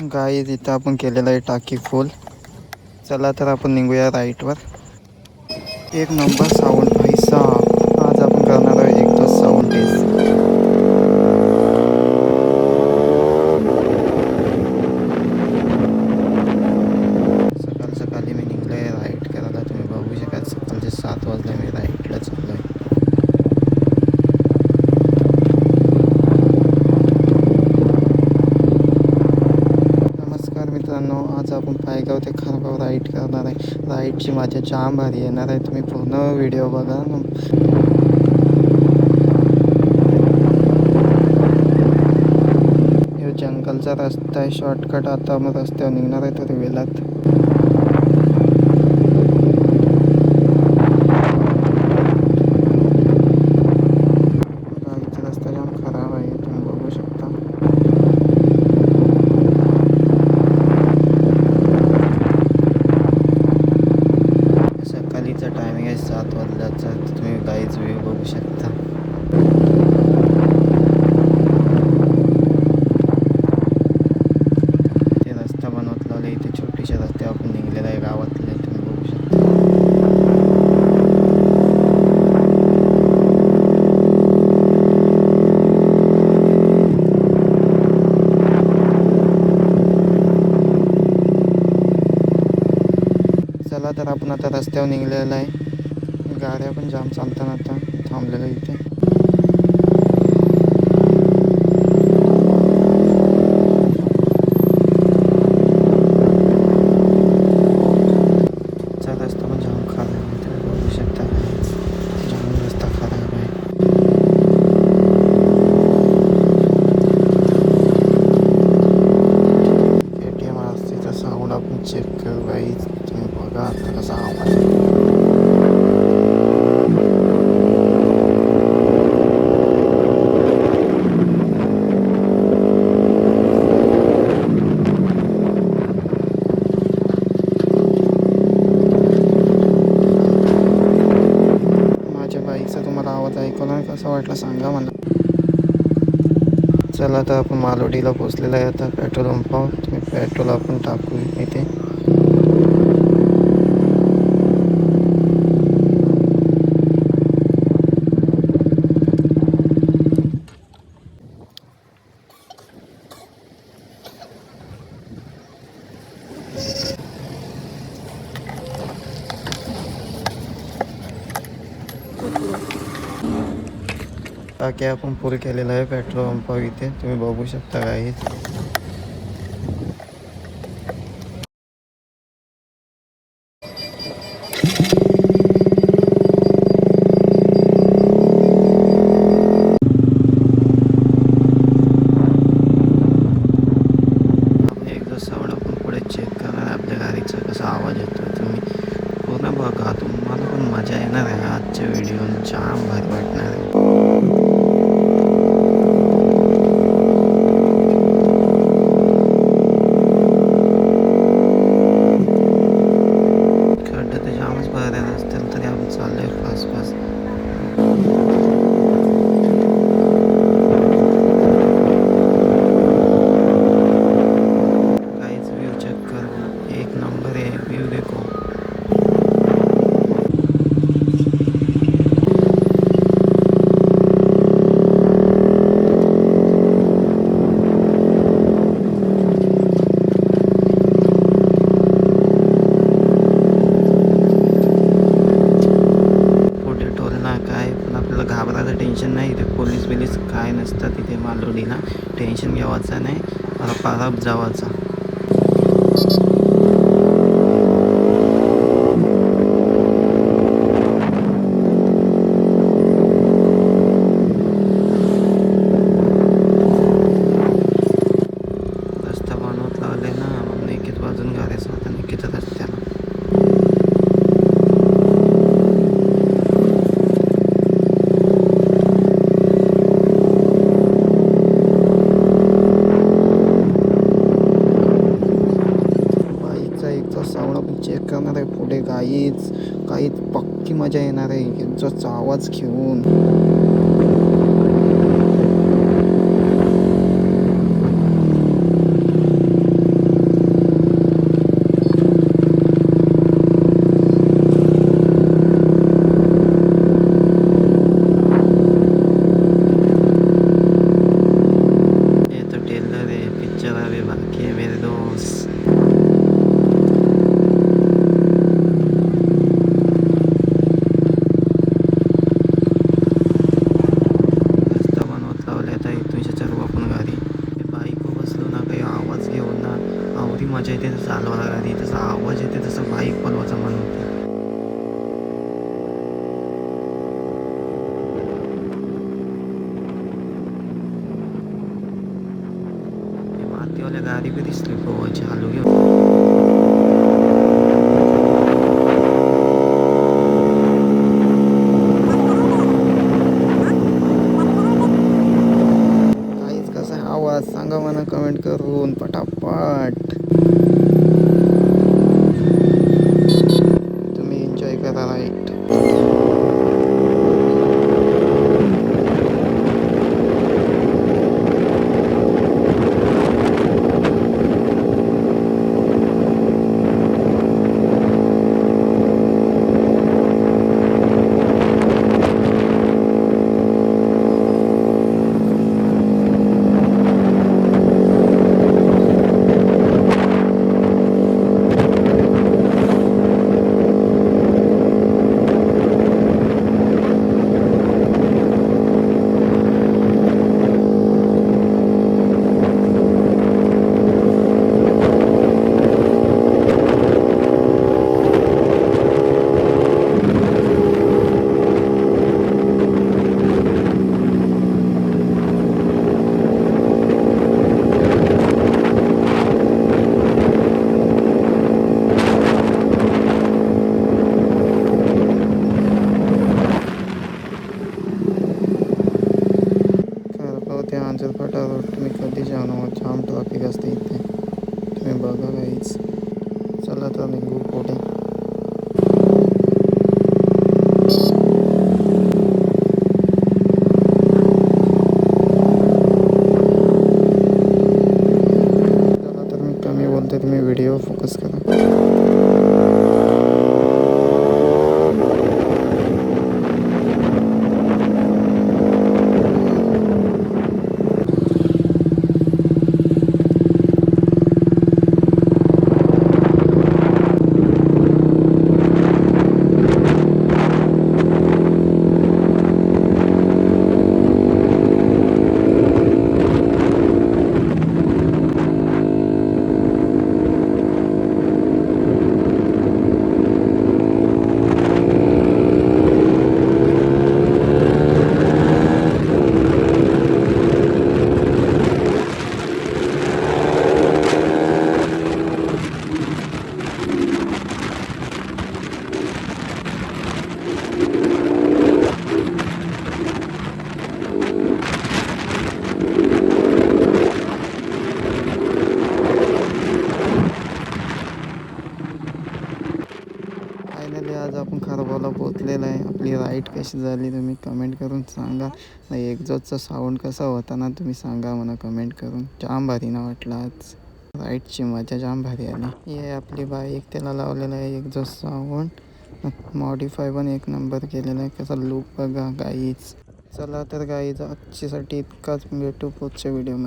Guys इथं आपण केलेलं आहे टाकी फुल. चला तर आपण निघूया राईटवर. एक नंबर साऊंड भाई साहब. आज आपण करणार आहोत एक तो साऊंड टेस्ट. सकाळ सकाळी मी निघलो आहे राईट करायला. तुम्ही बघू शकाल सकाळचे 7 वाजले मी राईटला चाललो आहे. नमस्कार मित्रांनो, आज आपण पायगाव ते खारगाव राईड करणार आहे. राईडची माझ्या जाम भारी येणार आहे. तुम्ही पूर्ण व्हिडिओ बघा. हे जंगलचा रस्ता आहे, शॉर्टकट. आता मग रस्त्यावर निघणार आहे तर वेलात. गाडीचा रस्ता जाम खराब आहे, तुम्ही बघू शकता. सकाळीचा टायमिंग आहे 7 वाजल्याचा. तुम्ही गाईच व्ह्यू बघू शकता. ते रस्ता बनवत लावले इथे छोटीशा रस्ते आपण निघलेला आहे गावातले, तुम्ही बघू शकता. चला तर आपण आता रस्त्यावर निघलेला आहे. गाड्या पण जाम चालताना आता थांबलेलं इथे. रस्ता पण जाम खराब आहे, तुम्ही बघू शकता. जाम रस्ता खराब आहे. KTM असते साऊंड आपण चेक करू गाईज. तुम्ही बघा आता कसा आवाज. तुम्हाला आवाज ऐकवला कसा वाटला सांगा मला. चला तर आपण मालोडीला पोचलेला आहे. आता पेट्रोल पंपावर तुम्ही पेट्रोल आपण टाकू इथे. टाकी आपण फुल केलेला आहे पेट्रोल पंपावर इथे, तुम्ही बघू शकता गाईज. एकदा साऊंड आपण पुढे चेक करणार आपल्या गाडीचा कसा आवाज येतो. तुम्ही पूर्ण बघा, तुम्हाला पण मजा येणार आहे. आजच्या व्हिडिओ जाम भारी वाटणार आहे. चाललंय फास्ट फास्ट. काहीच व्ह्यू चेक कर, एक नंबर आहे व्ह्यू. देखो घाबरायचं टेन्शन नाही. इथे पोलीस बिलीस काय नसतात इथे मालवणीला. टेन्शन घ्यावायचं नाही, परत जावाचा. रस्ता बनवत लावले ना, मग निकित वाजून गाड्याचा आता निकित रस्त्याला. साऊंड आपण चेक करणार आहे पुढे काहीच पक्की मजा येणार आहे यांचा आवाज घेऊन. मजा येते तसं चालवायला गाडी, तसा आवाज येते तसं बाईक पलवायचं मन होते. मातीवाल्या गाडी बी दिसली पवायची हालू घेऊन. काहीच कसा आवाज सांगा मला कमेंट करून पटापट. तुम्ही एन्जॉय करा राईट. ते आंजरपाटा रोड तुम्ही कधी जाणार, जाम ट्रॅफिक असते इथे, तुम्ही बघा काहीच. चला तर निघू पुढे. चला तर मी कमी बोलते, तुम्ही व्हिडिओ फोकस करा. फायनली आज आपण खरबाला पोचलेलं आहे. आपली राईड कशी झाली तुम्ही कमेंट करून सांगा. नाही एक्झॉस्टचा साऊंड कसा होता ना तुम्ही सांगा मला कमेंट करून. जाम भारी ना वाटलं आज. राईडची मजा जाम भारी आली. ही आहे आपली बाईक, त्याला लावलेलं आहे एक्झॉस्ट साऊंड. मॉडिफाय पण एक नंबर केलेला आहे. कसा लूक बघा गाईज. चला तर गाईज आजच्यासाठी इतकाच, भेटू पुढच्या व्हिडिओमध्ये.